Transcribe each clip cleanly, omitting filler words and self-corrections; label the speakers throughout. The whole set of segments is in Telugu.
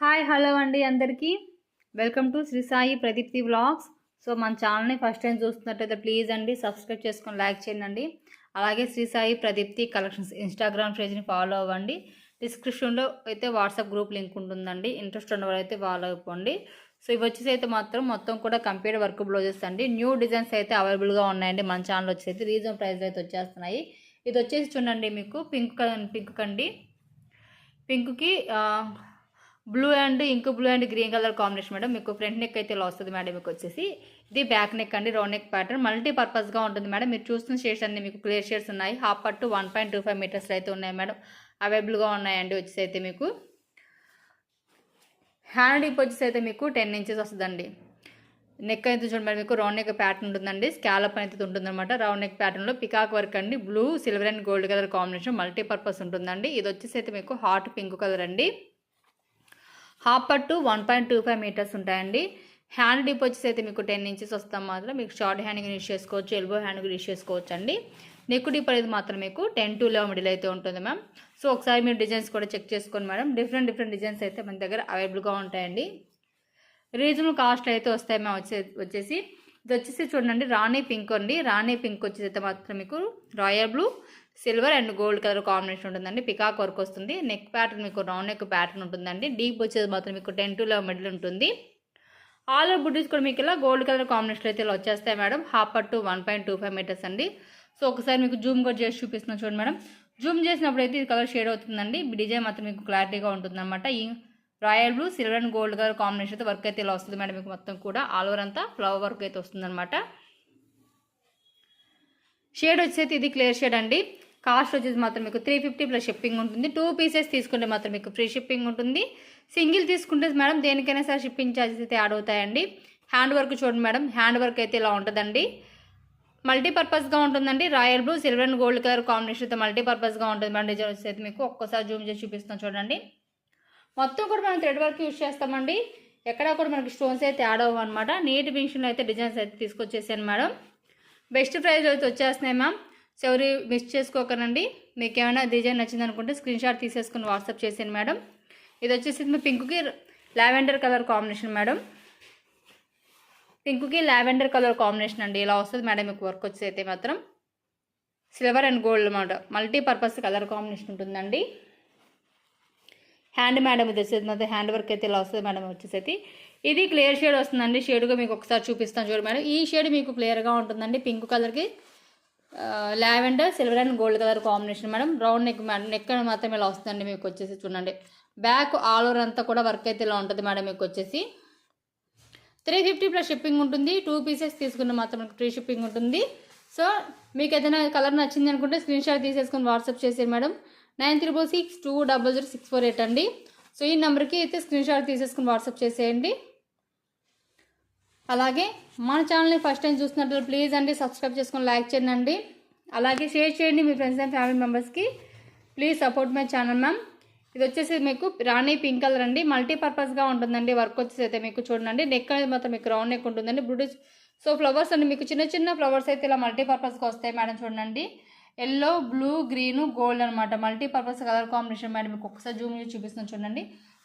Speaker 1: హాయ్ హలో అండి అందరికీ welcome to Shri Sai Pradeepti vlogs. So మన ఛానల్ని ఫస్ట్ టైం చూస్తున్నట్టయితే ప్లీజ్ అండి సబ్స్క్రైబ్ చేసుకొని లైక్ చేయండి. అలాగే శ్రీ సాయి ప్రదీప్తి కలెక్షన్స్ ఇన్స్టాగ్రామ్ పేజ్ని ఫాలో అవ్వండి. డిస్క్రిప్షన్లో అయితే వాట్సాప్ గ్రూప్ లింక్ ఉంటుందండి. ఇంట్రెస్ట్ ఉన్న వాళ్ళు అయితే ఫాలో అయిపోండి. సో ఇవి వచ్చేసి అయితే మాత్రం మొత్తం కూడా కంప్యూటర్ వర్క్ బ్లౌజెస్ అండి. న్యూ డిజైన్స్ అయితే అవైలబుల్గా ఉన్నాయండి. మన ఛానల్ వచ్చేసి రీజనబుల్ ప్రైస్ అయితే వచ్చేస్తున్నాయి. ఇది వచ్చేసి చూడండి మీకు పింక్ కండి. పింక్కి blue and blue and green colour combination madam. మీకు ఫ్రంట్ నెక్ అయితే ఇలా వస్తుంది మేడం. మీకు వచ్చేసి ఇది బ్యాక్ నెక్ అండి. రౌండ్ నెక్ ప్యాటర్న్ మల్టీపర్పస్గా ఉంటుంది మేడం. మీరు చూస్తున్న షేడ్స్ అన్ని మీకు క్లియర్ షేడ్స్ ఉన్నాయి. హాఫ్ పట్టు 1.25 మీటర్స్ అయితే ఉన్నాయి మేడం. అవైలబుల్గా ఉన్నాయండి. వచ్చేసి అయితే మీకు హ్యాండ్ డిప్ వచ్చేసి అయితే మీకు 10 ఇంచెస్ వస్తుందండి. నెక్ అయితే చూడండి మేడం. మీకు రౌండ్ నెక్ ప్యాటర్న్ ఉంటుందండి. స్కాలప్ అయితే ఉంటుందన్నమాట. రౌండ్ నెక్ ప్యాటర్న్లో పికాక్ వర్క్ అండి. Blue silver and gold colour combination multipurpose ఉంటుందండి. ఇది వచ్చేసి అయితే మీకు హాట్ పింక్ కలర్ అండి. హాఫ్ పట్టు 1.25 మీటర్స్ ఉంటాయండి. హ్యాండ్ డిప్ వచ్చేసి అయితే మీకు 10 ఇంచెస్ వస్తాం. మాత్రం మీకు షార్ట్ హ్యాండ్గా యూస్ చేసుకోవచ్చు, ఎల్బో హ్యాండ్గా యూస్ చేసుకోవచ్చు అండి. నెక్ డిప్ అనేది మాత్రం మీకు 10 to 11 మిడిల్ అయితే ఉంటుంది మ్యామ్. సో ఒకసారి మీరు డిజైన్స్ కూడా చెక్ చేసుకోండి మేడం. డిఫరెంట్ డిజైన్స్ అయితే మన దగ్గర అవైలబుల్గా ఉంటాయండి. రీజనబుల్ కాస్ట్ అయితే వస్తాయి మ్యామ్. వచ్చేసి ఇది వచ్చేసి చూడండి రాణి పింక్ అండి. రాణి పింక్ వచ్చేసి అయితే మాత్రం మీకు royal blue silver and gold colour combination ఉంటుందండి. పికాక్ వర్క్ వస్తుంది. నెక్ ప్యాటర్న్ మీకు రౌండ్ నెక్ ప్యాటర్న్ ఉంటుందండి. డీప్ వచ్చేది మాత్రం మీకు 10 to 11 మిడిల్ ఉంటుంది. ఆల్ ఓవర్ బుటీస్ కూడా మీకు ఇలా గోల్డ్ కలర్ కాంబినేషన్ అయితే ఇలా వచ్చేస్తాయి మేడం. హాఫ్ పట్టు 1.25 మీటర్స్ అండి. సో ఒకసారి మీకు జూమ్ కూడా చేసి చూపిస్తున్నాను చూడండి మేడం. జూమ్ చేసినప్పుడు అయితే ఇది కలర్ షేడ్ అవుతుందండి. డిజైన్ మాత్రం మీకు క్లారిటీగా ఉంటుంది అనమాట. ఈ royal blue silver and gold colour combination అయితే వర్క్ అయితే ఇలా వస్తుంది మేడం. మీకు మొత్తం కూడా ఆల్ ఓవర్ అంతా ఫ్లవర్ వర్క్ అయితే వస్తుందన్నమాట. షేడ్ వచ్చేసి ఇది క్లియర్ షేడ్ అండి. కాస్ట్ వచ్చేసి మాత్రం మీకు 350 ప్లస్ షిప్పింగ్ ఉంటుంది. 2 పీసెస్ తీసుకుంటే మాత్రం మీకు ఫ్రీ షిప్పింగ్ ఉంటుంది. సింగిల్ తీసుకుంటే మేడం దేనికైనా సరే షిప్పింగ్ ఛార్జెస్ అయితే యాడ్ అవుతాయండి. హ్యాండ్ వర్క్ చూడండి మేడం. హ్యాండ్ వర్క్ అయితే ఇలా ఉంటుందండి. మల్టీపర్పస్గా ఉంటుందండి. Royal blue silver and gold colour combination అయితే మల్టీపర్పస్గా ఉంటుంది మేడం. డిజైన్ వచ్చేసి అయితే మీకు ఒక్కసారి జూమ్ చేసి చూపిస్తాం చూడండి. మొత్తం కూడా మనం థ్రెడ్ వర్క్ యూజ్ చేస్తామండి. ఎక్కడా కూడా మనకి స్టోన్స్ అయితే యాడ్ అవ్వవు అనమాట. నీట్ ఫినిషింగ్లో అయితే డిజైన్స్ అయితే తీసుకొచ్చేసాను మేడం. బెస్ట్ ప్రైస్ అయితే వచ్చేస్తున్నాయి మ్యామ్. సో ఎవరు మిస్ చేసుకోకనండి. మీకు ఏమైనా డిజైన్ నచ్చింది అనుకుంటే స్క్రీన్ షాట్ తీసేసుకుని వాట్సాప్ చేసాను మేడం. ఇది వచ్చేసి పింక్కి లావెండర్ కలర్ కాంబినేషన్ మేడం. పింక్కి లావెండర్ కలర్ కాంబినేషన్ అండి. ఇలా వస్తుంది మేడం. మీకు వర్క్ వచ్చేసి అయితే మాత్రం సిల్వర్ అండ్ గోల్డ్ అనమాట. మల్టీపర్పస్ కలర్ కాంబినేషన్ ఉంటుందండి. హ్యాండ్ మేడం ఇది వచ్చేసి మాత్రం హ్యాండ్ వర్క్ అయితే ఇలా వస్తుంది మేడం. వచ్చేసి ఇది క్లియర్ షేడ్ వస్తుందండి. షేడ్గా మీకు ఒకసారి చూపిస్తాను చూడండి మేడం. ఈ షేడ్ మీకు క్లియర్గా ఉంటుందండి. పింక్ కలర్కి lavender silver and gold colour combination madam. Round neck neck మాత్రం ఇలా వస్తుందండి. మీకు వచ్చేసి చూడండి బ్యాక్ ఆల్ ఓవర్ అంతా కూడా వర్క్ అయితే ఇలా ఉంటుంది మేడం. మీకు వచ్చేసి 350 ప్లస్ షిప్పింగ్ ఉంటుంది. 2 పీసెస్ తీసుకున్న మాత్రం మీకు ఫ్రీ షిప్పింగ్ ఉంటుంది. సో మీకు ఏదైనా కలర్ నచ్చింది అనుకుంటే స్క్రీన్ షాట్ తీసేసుకొని వాట్సాప్ చేసేది మేడం. 9362000648 అండి. సో ఈ నెంబర్కి అయితే స్క్రీన్ షాట్ తీసేసుకుని వాట్సాప్ చేసేయండి. అలాగే మన ఛానల్ని ఫస్ట్ టైం చూస్తున్నట్లు ప్లీజ్ అండి సబ్స్క్రైబ్ చేసుకొని లైక్ చేయండి. అలాగే షేర్ చేయండి మీ ఫ్రెండ్స్ అండ్ ఫ్యామిలీ మెంబర్స్కి. Please support my channel ma'am. ఇది వచ్చేసి మీకు రాణి పింక్ కలర్ అండి. మల్టీపర్పస్గా ఉంటుందండి. వర్క్ వచ్చేసి అయితే మీకు చూడండి నెక్ అనేది మాత్రం మీకు రౌండ్ నెక్ ఉంటుందండి. బ్లూటూత్ సో ఫ్లవర్స్ అండి మీకు చిన్న ఫ్లవర్స్ అయితే ఇలా మల్టీపర్పస్గా వస్తాయి మేడం. చూడండి ఎల్లో బ్లూ గ్రీను గోల్డ్ అనమాట. Multipurpose colour combination madam. మీకు ఒకసారి జూమ్ చేసి చూపిస్తున్నాను చూడండి.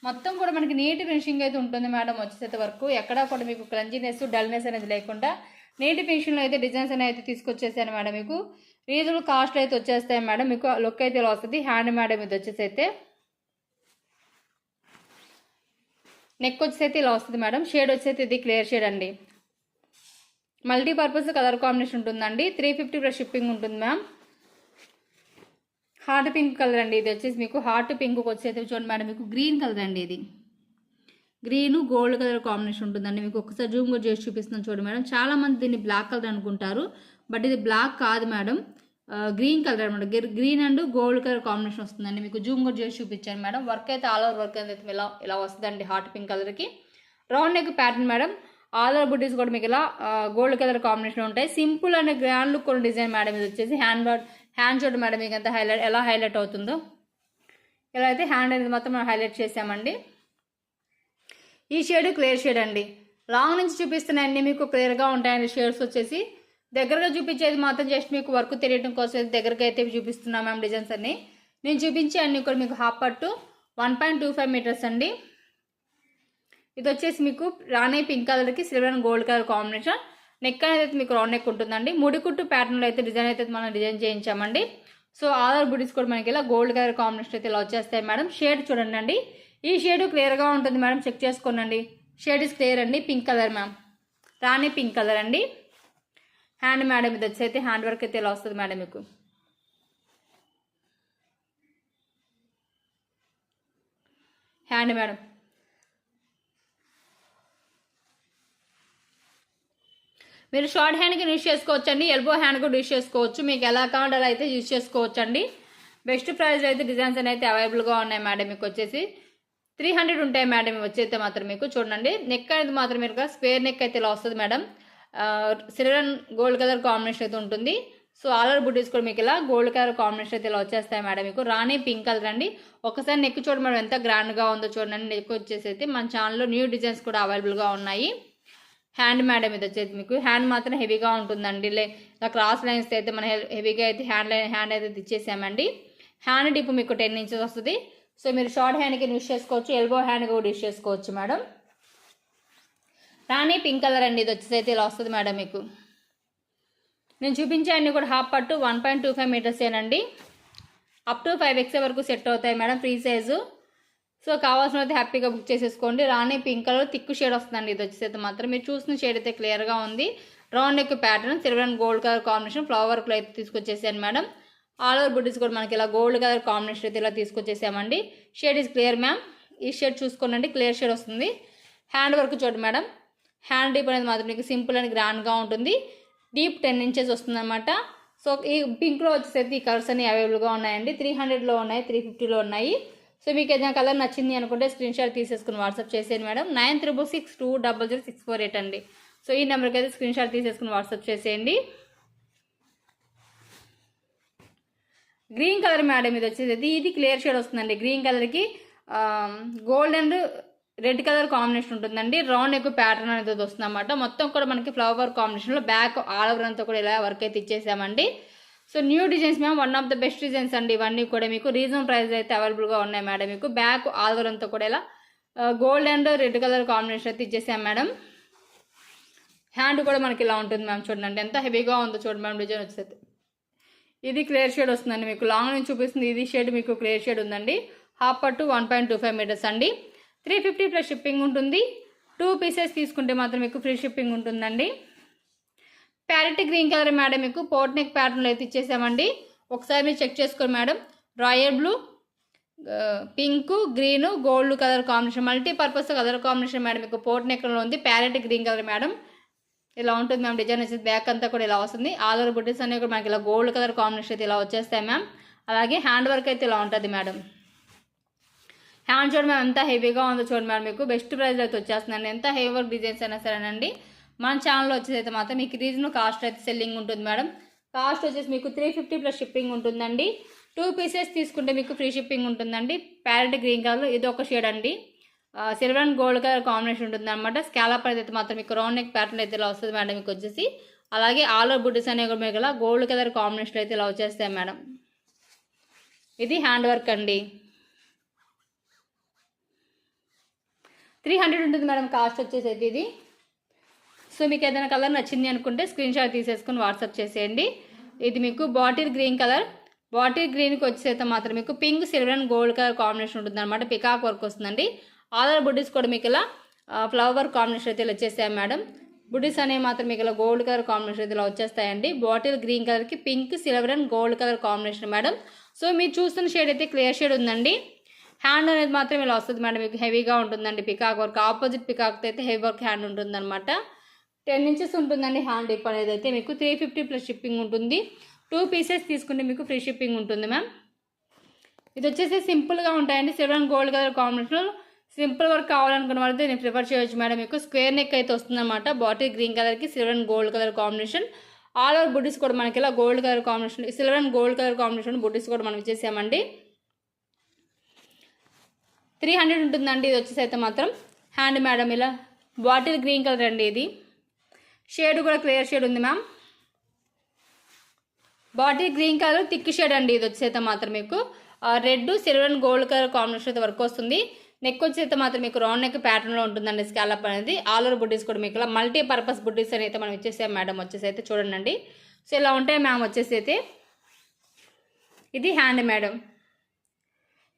Speaker 1: మొత్తం కూడా మనకి నీట్ ఫినిషింగ్ అయితే ఉంటుంది మేడం. వచ్చేసి వర్క్ ఎక్కడా కూడా మీకు క్రంజీనెస్ డల్నెస్ అనేది లేకుండా నీట్ ఫినిషింగ్లో అయితే డిజైన్స్ అనేది తీసుకొచ్చేసాను మేడం. మీకు రీజనబుల్ కాస్ట్ అయితే వచ్చేస్తాయి మేడం. మీకు లుక్ అయితే ఇలా వస్తుంది. హ్యాండ్ మేడం ఇది వచ్చేసి అయితే నెక్ వచ్చేసి అయితే ఇలా వస్తుంది మేడం. షేడ్ వచ్చేసి ఇది క్లియర్ షేడ్ అండి. మల్టీపర్పస్ కలర్ కాంబినేషన్ ఉంటుందండి. 350 ప్లస్ షిప్పింగ్ ఉంటుంది మ్యామ్. హాట్ పింక్ కలర్ అండి. ఇది వచ్చేసి మీకు హాట్ పింక్ వచ్చేది చూడండి మేడం. మీకు గ్రీన్ కలర్ అండి. ఇది గ్రీను గోల్డ్ కలర్ కాంబినేషన్ ఉంటుందండి. మీకు ఒకసారి జూమ్ కూడా చేసి చూపిస్తున్నాను చూడండి మేడం. చాలా మంది దీన్ని బ్లాక్ కలర్ అనుకుంటారు. బట్ ఇది బ్లాక్ కాదు మేడం. గ్రీన్ కలర్ అనమాట. Green and gold colour combination వస్తుందండి. మీకు జూమ్ కూడా చేసి చూపించాను మేడం. వర్క్ అయితే ఆల్ ఓవర్ వర్క్ అయితే ఇలా వస్తుందండి. హాట్ పింక్ కలర్కి round neck pattern madam. All over బుటీస్ కూడా మీకు ఇలా గోల్డ్ కలర్ కాంబినేషన్ ఉంటాయి. సింపుల్ అండ్ గ్రాండ్ లుక్ ఉన్న డిజైన్ మేడం. ఇది వచ్చేసి హ్యాండ్ చూడండి మేడం. మీకు అంతా ఎలా హైలైట్ అవుతుందో ఇలా అయితే హ్యాండ్ అనేది మొత్తం మనం హైలైట్ చేసామండి. ఈ షేడ్ క్లియర్ షేడ్ అండి. లాంగ్ నుంచి చూపిస్తున్నాయండి. మీకు క్లియర్గా ఉంటాయండి షేడ్స్ వచ్చేసి. దగ్గరగా చూపించేది మాత్రం జస్ట్ మీకు వర్క్ తెలియడం కోసం దగ్గరగా అయితే చూపిస్తున్నాం మ్యామ్. డిజైన్స్ అన్ని నేను చూపించి అన్ని కూడా మీకు హాఫ్ పట్టు 1.25 మీటర్స్ అండి. ఇది వచ్చేసి మీకు రాణి పింక్ కలర్కి silver and gold colour combination. Neck అనేది అయితే మీకు రౌండ్ నెక్ ఉంటుందండి. ముడికుట్టు ప్యాటర్న్లో అయితే డిజైన్ అయితే మనం డిజైన్ చేయించామండి. సో ఆధార్ బుటీస్ కూడా మనకి ఇలా గోల్డ్ కలర్ కాంబినేషన్ అయితే ఇలా వచ్చేస్తాయి మేడం. షేడ్ చూడండి అండి, ఈ షేడ్ క్లియర్గా ఉంటుంది మేడం, చెక్ చేసుకోనండి. షేడ్ ఇస్ క్లియర్ అండి, పింక్ కలర్ మ్యామ్, రాణి పింక్ కలర్ అండి. హ్యాండ్ మేడం ఇది వచ్చి అయితే హ్యాండ్ వర్క్ అయితే ఇలా వస్తుంది మేడం మీకు. హ్యాండ్ మేడం మీరు షార్ట్ హ్యాండ్కి యూజ్ చేసుకోవచ్చు అండి, ఎల్బో హ్యాండ్ కూడా యూజ్ చేసుకోవచ్చు, మీకు ఎలా కావాలో అలా అయితే యూజ్ చేసుకోవచ్చు అండి. బెస్ట్ ప్రైస్ అయితే డిజైన్స్ అయితే అవైలబుల్గా ఉన్నాయి మేడం. మీకు వచ్చేసి 300 ఉంటాయి మేడం. వచ్చేస్తే మాత్రం మీకు చూడండి, నెక్ అనేది మాత్రం మీరు స్క్వేర్ నెక్ అయితే ఇలా వస్తుంది madam. Silver and gold colour combination అయితే ఉంటుంది. సో ఆల్ బుటీస్ కూడా మీకు ఇలా గోల్డ్ కలర్ కాంబినేషన్ అయితే ఇలా వచ్చేస్తాయి మేడం మీకు. రాణి పింక్ కలర్ అండి. ఒకసారి నెక్ చూడండి మేడం ఎంత గ్రాండ్గా ఉందో చూడండి. నెక్ వచ్చేసి అయితే మన ఛానల్లో న్యూ డిజైన్స్ కూడా అవైలబుల్గా ఉన్నాయి. హ్యాండ్ మేడం ఇది వచ్చేసి మీకు హ్యాండ్ మాత్రం హెవీగా ఉంటుందండి. ఇలా క్రాస్ లైన్స్ అయితే మన హెవీగా అయితే హ్యాండ్ అయితే ఇచ్చేసామండి. హ్యాండ్ డిప్ మీకు 10 ఇంచెస్ వస్తుంది. సో మీరు షార్ట్ హ్యాండ్కి యూజ్ చేసుకోవచ్చు, ఎల్బో హ్యాండ్ కూడా యూజ్ చేసుకోవచ్చు మేడం. రాణి పింక్ కలర్ అండి. ఇది వచ్చేసి అయితే ఇలా వస్తుంది మేడం మీకు. నేను చూపించే అన్ని కూడా హాఫ్ పట్టు 1.25 మీటర్స్ ఏనండి. అప్ టు 5XL వరకు సెట్ అవుతాయి మేడం, ఫ్రీ సైజు. సో కావాల్సిన అయితే హ్యాపీగా బుక్ చేసేసుకోండి. రాణి పింక్ కలర్ తిక్కు షేడ్ వస్తుందండి. ఇది వచ్చేసి మాత్రం మీరు చూసిన షేడ్ అయితే క్లియర్గా ఉంది. Round neck pattern silver and gold colour combination flower వర్క్లో అయితే తీసుకొచ్చేసాను మేడం. ఆల్ ఓవర్ బుటీస్ కూడా మనకి ఇలా గోల్డ్ కలర్ కాంబినేషన్ అయితే ఇలా తీసుకొచ్చేసామండి. Shade is clear ma'am. ఈ షేడ్ చూసుకోండి, క్లియర్ షేడ్ వస్తుంది. హ్యాండ్ వర్క్ చూడండి మేడం. హ్యాండ్ డీప్ అనేది మాత్రం మీకు సింపుల్ అండ్ గ్రాండ్గా ఉంటుంది. డీప్ 10 ఇంచెస్ వస్తుంది అనమాట. సో ఈ పింక్లో వచ్చేసి ఈ కలర్స్ అన్ని అవైలబుల్గా ఉన్నాయండి. 300లో ఉన్నాయి, 350లో ఉన్నాయి. సో మీకు ఏదైనా కలర్ నచ్చింది అనుకుంటే స్క్రీన్ షాట్ తీసేసుకుని వాట్సాప్ చేసేయండి మేడం. 9366200648 అండి. సో ఈ నెంబర్కి అయితే స్క్రీన్ షాట్ తీసేసుకుని వాట్సాప్ చేసేయండి. గ్రీన్ కలర్ మేడం ఇది వచ్చేసి ఇది క్లియర్ షేడ్ వస్తుందండి. గ్రీన్ కలర్కి gold and red colour combination ఉంటుందండి. రౌండ్ ఎక్కువ ప్యాటర్న్ అనేది వస్తుంది అన్నమాట. మొత్తం కూడా మనకి ఫ్లవర్ కాంబినేషన్లో బ్యాక్ ఆల్ ఓవర్ అంతా కూడా ఇలా వర్క్ అయితే ఇచ్చేసామండి. So new designs ma'am, one of the best designs అండి. ఇవన్నీ కూడా మీకు రీజనబుల్ ప్రైస్ అయితే అవైలబుల్గా ఉన్నాయి మేడం. మీకు బ్యాక్ ఆల్ ఓవర్ అంతా కూడా ఇలా gold and red colour combination అయితే ఇచ్చేసాం మేడం. హ్యాండ్ కూడా మనకి ఇలా ఉంటుంది మ్యామ్. చూడండి ఎంత హెవీగా ఉందో చూడండి మ్యామ్. డిజైన్ వచ్చేది ఇది క్లియర్ షేడ్ వస్తుందండి మీకు. లాంగ్ నుంచి చూపిస్తుంది. ఇది షేడ్ మీకు క్లియర్ షేడ్ ఉందండి. హాఫ్ పట్టు 1.25 మీటర్స్ అండి. 350 ప్లస్ షిప్పింగ్ ఉంటుంది. 2 పీసెస్ తీసుకుంటే మాత్రం మీకు ఫ్రీ షిప్పింగ్ ఉంటుందండి. ప్యారెట్ గ్రీన్ కలర్ మేడం మీకు పోట్ నెక్ ప్యాటర్న్లో అయితే ఇచ్చేసామండి. ఒకసారి మీరు చెక్ చేసుకోండి madam. Royal blue, pink, green, gold colour combination multipurpose colour combination madam మీకు పోట్ నెక్లో ఉంది. ప్యారెట్ గ్రీన్ కలర్ మేడం ఇలా ఉంటుంది మ్యామ్. డిజైన్ వచ్చేసి బ్యాక్ అంతా కూడా ఇలా వస్తుంది. ఆల్ ఓవర్ బుటీస్ అన్నీ కూడా మనకి ఇలా గోల్డ్ కలర్ కాంబినేషన్ అయితే ఇలా వచ్చేస్తాయి మ్యామ్. అలాగే హ్యాండ్ వర్క్ అయితే ఇలా ఉంటుంది మేడం. హ్యాండ్ చూడండి మ్యామ్ ఎంత హెవీగా ఉందో చూడండి మేడం. మీకు బెస్ట్ ప్రైస్ అయితే వచ్చేస్తుందండి. ఎంత హెవీ వర్క్ డిజైన్స్ అయినా సరేనండి మన ఛానల్లో వచ్చేసి అయితే మాత్రం మీకు రీజనబుల్ కాస్ట్ అయితే సెల్లింగ్ ఉంటుంది మేడం. కాస్ట్ వచ్చేసి మీకు 350 ప్లస్ షిప్పింగ్ ఉంటుందండి. 2 పీసెస్ తీసుకుంటే మీకు ఫ్రీ షిప్పింగ్ ఉంటుందండి. ప్యారెట్ గ్రీన్ కలర్ ఇది ఒక షేడ్ అండి. Silver and gold colour combination ఉంటుంది అనమాట. స్కాలప్ అయితే మాత్రం మీకు రౌండ్ నెక్ ప్యాటర్న్ అయితే ఇలా వస్తుంది మేడం మీకు వచ్చేసి. అలాగే ఆల్ ఓవర్ బుటీస్ అనేవి కూడా మీకు ఇలా గోల్డ్ కలర్ కాంబినేషన్ అయితే ఇలా వచ్చేస్తాయి మేడం. ఇది హ్యాండ్ వర్క్ అండి. 300 ఉంటుంది మేడం కాస్ట్ వచ్చేసి అయితే ఇది. సో మీకు ఏదైనా కలర్ నచ్చింది అనుకుంటే స్క్రీన్ షాట్ తీసేసుకుని వాట్సాప్ చేసేయండి. ఇది మీకు బాటిల్ గ్రీన్ కలర్. బాటిల్ గ్రీన్కి వచ్చేస్తే మాత్రం మీకు pink, silver and gold colour combination ఉంటుంది అనమాట. పికాక్ వర్క్ వస్తుందండి. ఆధార్ బుడ్డీస్ కూడా మీకు ఇలా ఫ్లవర్ కాంబినేషన్ అయితే ఇలా వచ్చేస్తాయి మేడం. బుడ్డీస్ అనేవి మాత్రం మీకు ఇలా గోల్డ్ కలర్ కాంబినేషన్ అయితే ఇలా వచ్చేస్తాయండి. బాటిల్ గ్రీన్ కలర్కి pink, silver and gold colour combination madam. So మీరు చూస్తున్న షేడ్ అయితే క్లియర్ షేడ్ ఉందండి. హ్యాండ్ అనేది మాత్రం ఇలా వస్తుంది మేడం. మీకు హెవీగా ఉంటుందండి పికాక్ వర్క్. ఆపోజిట్ పికాక్ అయితే హెవీ వర్క్ హ్యాండ్ ఉంటుంది అనమాట. 10 ఇంచెస్ ఉంటుందండి హ్యాండ్ డిప్ అనేది అయితే మీకు. 350 ప్లస్ షిప్పింగ్ ఉంటుంది. 2 పీసెస్ తీసుకుంటే మీకు ఫ్రీ షిప్పింగ్ ఉంటుంది మ్యామ్. ఇది వచ్చేసి సింపుల్గా ఉంటాయండి. Silver and gold colour combination simple work కావాలనుకున్న వాళ్ళైతే నేను ప్రిఫర్ చేయొచ్చు మేడం. మీకు స్క్వేర్ నెక్ అయితే వస్తుందన్నమాట. బాటిల్ గ్రీన్ కలర్కి silver and gold colour combination. All over buddies కూడా మనకి ఇలా gold colour combination, silver and gold colour combination buddies కూడా మనం ఇచ్చేసామండి. 300 ఉంటుందండి. ఇది వచ్చేసి అయితే మాత్రం హ్యాండ్ మేడం ఇలా బాటిల్ గ్రీన్ కలర్ అండి. ఇది షేడ్ కూడా క్లియర్ షేడ్ ఉంది ma'am. Bottle green colour thick shade అండి. ఇది వచ్చేసి అయితే మాత్రం మీకు red, silver and gold colour combination అయితే వర్క్ వస్తుంది. నెక్ వచ్చి అయితే మాత్రం మీకు రౌండ్ నెక్ ప్యాటర్న్లో ఉంటుందండి స్కాలప్ అనేది. ఆల్ ఓవర్ బుడ్డీస్ కూడా మీకు ఇలా మల్టీపర్పస్ బుడ్డీస్ అని అయితే మనం ఇచ్చేసాం మేడం. వచ్చేసి అయితే చూడండి. సో ఇలా ఉంటాయి మ్యామ్. వచ్చేసి అయితే ఇది హ్యాండ్ మేడం.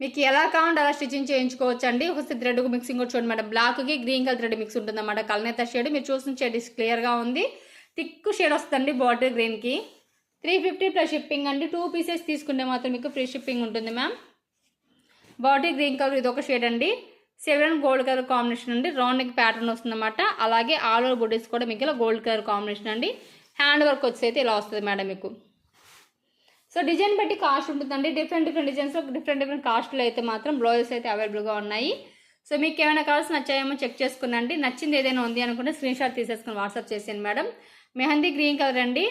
Speaker 1: మీకు ఎలా కావాలంటే అలా స్టిచ్చింగ్ చేయించుకోవచ్చు అండి. ఒకసారి థ్రెడ్ మిక్సింగ్ కూడా చూడండి మేడం. బ్లాక్కి గ్రీన్ కలర్ థ్రెడ్ మిక్స్ ఉంటుంది అన్నమాట. కల్నేత షేడ్ మీరు చూసిన షేడ్ క్లియర్గా ఉంది. థిక్ షేడ్ వస్తుందండి బాటిల్ గ్రీన్కి. 350 ప్లస్ షిప్పింగ్ అండి. 2 పీసెస్ తీసుకుంటే మాత్రం మీకు ఫ్రీ షిప్పింగ్ ఉంటుంది మ్యామ్. బాటిల్ గ్రీన్ కలర్ ఇది ఒక షేడ్ అండి. సిల్వర్ గోల్డ్ కలర్ కాంబినేషన్ అండి. రౌండ్ నెక్ ప్యాటర్న్ వస్తుందన్నమాట. అలాగే ఆల్ ఓవర్ బుడ్డీస్ కూడా మీకు ఇలా గోల్డ్ కలర్ కాంబినేషన్ అండి. హ్యాండ్ వర్క్ వచ్చి అయితే ఇలా వస్తుంది మేడం మీకు. సో డిజైన్ బట్టి కాస్ట్ ఉంటుందండి. డిఫరెంట్ డిజైన్స్లో డిఫరెంట్ కాస్ట్లో అయితే మాత్రం బ్లౌజెస్ అయితే అవైలబుల్గా ఉన్నాయి. సో మీకు ఏమైనా కలర్స్ నచ్చాయేమో చెక్ చేసుకునండి. నచ్చింది ఏదైనా ఉంది అనుకుంటే స్క్రీన్ షాట్ తీసేసుకుని వాట్సాప్ చేసాను మేడం. మెహందీ గ్రీన్ కలర్ అండి.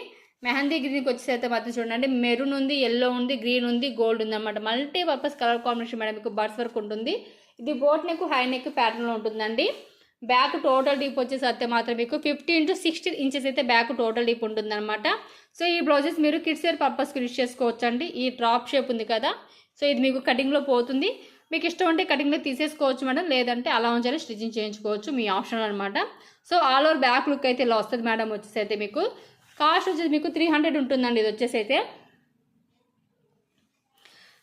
Speaker 1: మెహందీ గ్రీన్కి వచ్చేసి అయితే మాత్రం చూడండి. మెరూన్ ఉంది, ఎల్లో ఉంది, గ్రీన్ ఉంది, గోల్డ్ ఉంది అనమాట. Multipurpose colour combination madam. మీకు బర్డ్స్ వర్క్ ఉంటుంది. ఇది బోట్ నెక్ హై నెక్ ప్యాటర్న్లో ఉంటుందండి. బ్యాక్ టోటల్ డీప్ వచ్చేసి అయితే మాత్రం మీకు 15 to 16 ఇంచెస్ అయితే బ్యాక్ టోటల్ డీప్ ఉంటుందన్నమాట. సో ఈ బ్లౌజెస్ మీరు కిడ్స్ వేర్ పర్పస్కి యూజ్ చేసుకోవచ్చు అండి. ఈ డ్రాప్ షేప్ ఉంది కదా, సో ఇది మీకు కటింగ్లో పోతుంది. మీకు ఇష్టం అంటే కటింగ్లో తీసేసుకోవచ్చు మేడం. లేదంటే అలా ఉంచాలి స్టిచ్చింగ్ చేయించుకోవచ్చు, మీ ఆప్షన్ అనమాట. So all over back look అయితే ఇలా వస్తుంది మేడం. వచ్చేసి అయితే మీకు కాస్ట్ వచ్చేసి మీకు 300 ఉంటుందండి. ఇది వచ్చేసి అయితే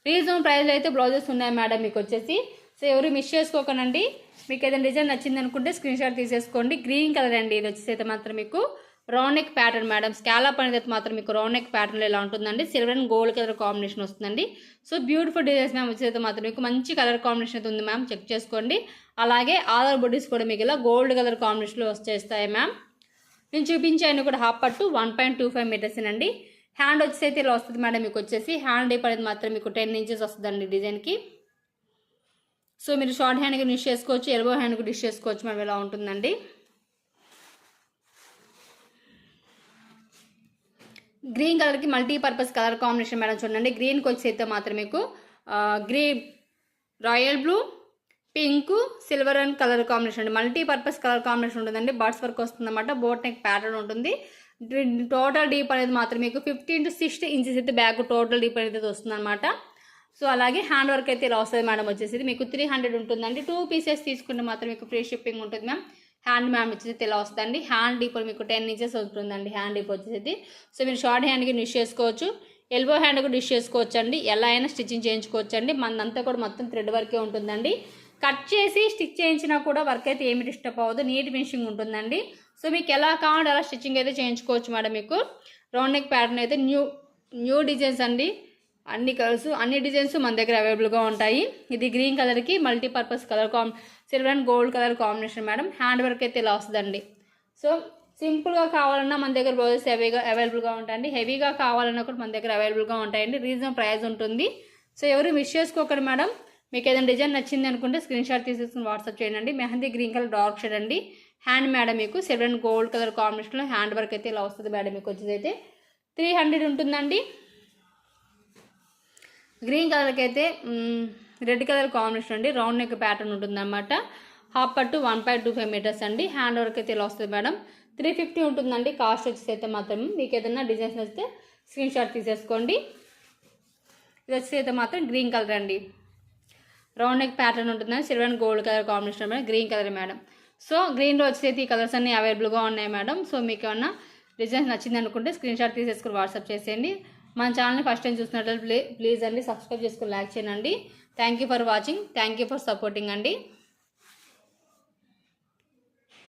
Speaker 1: రీజనబుల్ ప్రైస్లో అయితే బ్లౌజెస్ ఉన్నాయి మేడం మీకు వచ్చేసి. సో ఎవరు మిస్ చేసుకోకనండి. మీకు ఏదైనా డిజైన్ నచ్చింది అనుకుంటే స్క్రీన్ షాట్ తీసేసుకోండి. గ్రీన్ కలర్ అండి. ఇది వచ్చేసి అయితే మాత్రం మీకు round neck pattern madam. Scallop అనేది అయితే మాత్రం మీకు రౌండ్ నెక్ ప్యాటర్న్లో ఇలా ఉంటుందండి. Silver and gold colour combination వస్తుందండి. So beautiful designs ma'am. వచ్చేసి అయితే మాత్రం మీకు మంచి కలర్ కాంబినేషన్ అయితే ఉంది మ్యామ్. చెక్ చేసుకోండి. అలాగే ఆల్ బొడీస్ కూడా మీకు ఇలా గోల్డ్ కలర్ కాంబినేషన్లో వచ్చేస్తాయి మ్యామ్. నేను చూపించాను కూడా హాఫ్ పట్టు 1.25 మీటర్స్ అండి. హ్యాండ్ వచ్చేసి అయితే ఇలా వస్తుంది మేడం. మీకు వచ్చేసి హ్యాండ్ డీప్ అనేది మాత్రం మీకు 10 ఇంచెస్ వస్తుందండి డిజైన్కి. సో మీరు షార్ట్ హ్యాండ్కి యూజ్ చేసుకోవచ్చు, ఎల్బో హ్యాండ్కి యూజ్ చేసుకోవచ్చు మేడం. ఇలా ఉంటుందండి. గ్రీన్ కలర్కి మల్టీపర్పస్ కలర్ కాంబినేషన్ మేడం. చూడండి. గ్రీన్కి వచ్చి అయితే మాత్రం మీకు green, royal blue, pink, silver and colour combination అండి. మల్టీపర్పస్ కలర్ కాంబినేషన్ ఉంటుందండి. బర్డ్స్ వర్క్ వస్తుందన్నమాట. బోట్ నెక్ ప్యాటర్న్ ఉంటుంది. టోటల్ డీప్ అనేది మాత్రం మీకు 15 to 16 ఇంచెస్ అయితే బ్యాక్ టోటల్ డీప్ అనేది వస్తుందన్నమాట. సో అలాగే హ్యాండ్ వర్క్ అయితే ఇలా వస్తుంది మేడం. వచ్చేసి మీకు 300 ఉంటుందండి. 2 పీసెస్ తీసుకుంటే మాత్రం మీకు ఫ్రీ షిప్పింగ్ ఉంటుంది మ్యామ్. హ్యాండ్ మ్యామ్ వచ్చేసి ఇలా వస్తుందండి. హ్యాండ్ డీప్ మీకు 10 ఇంచెస్ ఉంటుందండి. హ్యాండ్ డీప్ వచ్చేసి సో మీరు షార్ట్ హ్యాండ్కి యూజ్ చేసుకోవచ్చు, ఎల్బో హ్యాండ్ కూడా యూజ్ చేసుకోవచ్చు అండి. ఎలా అయినా స్టిచ్చింగ్ చేయించుకోవచ్చు అండి. మనంతా కూడా మొత్తం థ్రెడ్ వర్కే ఉంటుందండి. కట్ చేసి స్టిచ్ చేయించినా కూడా వర్క్ అయితే ఏమి డిస్టర్బ్ అవ్వదు. నీట్ ఫినిషింగ్ ఉంటుందండి. సో మీకు ఎలా కావాలంటే అలా స్టిచ్చింగ్ అయితే చేయించుకోవచ్చు మేడం. మీకు రౌండ్ నెక్ ప్యాటర్న్ అయితే న్యూ డిజైన్స్ అండి. అన్ని కలర్స్ అన్ని డిజైన్స్ మన దగ్గర అవైలబుల్గా ఉంటాయి. ఇది గ్రీన్ కలర్కి multipurpose colour silver and gold colour combination madam. Hand work అయితే ఇలా వస్తుందండి. సో సింపుల్గా కావాలన్నా మన దగ్గర బ్లౌజెస్ అవైలబుల్గా ఉంటాయండి. హెవీగా కావాలన్నా కూడా మన దగ్గర అవైలబుల్గా ఉంటాయండి. రీజనబుల్ ప్రైస్ ఉంటుంది. సో ఎవరు మిస్ చేసుకోకండి మేడం. మీకు ఏదైనా డిజైన్ నచ్చింది అనుకుంటే స్క్రీన్ షాట్ తీసేసుకుని వాట్సాప్ చేయండి. Mehndi green colour dark shade అండి. హ్యాండ్ మేడం మీకు సిల్వర్ అండ్ గోల్డ్ కలర్ కాంబినేషన్లో హ్యాండ్ వర్క్ అయితే ఇలా వస్తుంది మేడం. మీకు వచ్చేది అయితే 300 ఉంటుందండి. గ్రీన్ కలర్కి అయితే రెడ్ కలర్ కాంబినేషన్ అండి. రౌండ్ నెక్ ప్యాటర్న్ ఉంటుందన్నమాట. హాఫ్ పట్టు 1.25 మీటర్స్ అండి. హ్యాండ్ వర్క్ అయితే ఇలా వస్తుంది మేడం. 350 ఉంటుందండి. కాస్ట్ వచ్చేసి అయితే మాత్రం మీకు ఏదైనా డిజైన్స్ వస్తే స్క్రీన్ షాట్ తీసేసుకోండి. ఇది వచ్చేసి అయితే మాత్రం గ్రీన్ కలర్ అండి. రౌండ్ నెక్ ప్యాటర్న్ ఉంటుందని silver and gold colour combination madam. Green colour madam. So గ్రీన్లో వచ్చేసి ఈ కలర్స్ అన్నీ అవైలబుల్గా ఉన్నాయి మేడం. సో మీకు ఏమన్నా డిజైన్స్ నచ్చింది అనుకుంటే స్క్రీన్ షాట్ తీసేసుకుని వాట్సాప్ చేసేయండి. మన ఛానల్ని ఫస్ట్ టైం చూసినట్లయితే ప్లీజ్ అండి సబ్స్క్రైబ్ చేసుకుని లైక్ చేయండి. Thank you for watching. Thank you for supporting అండి.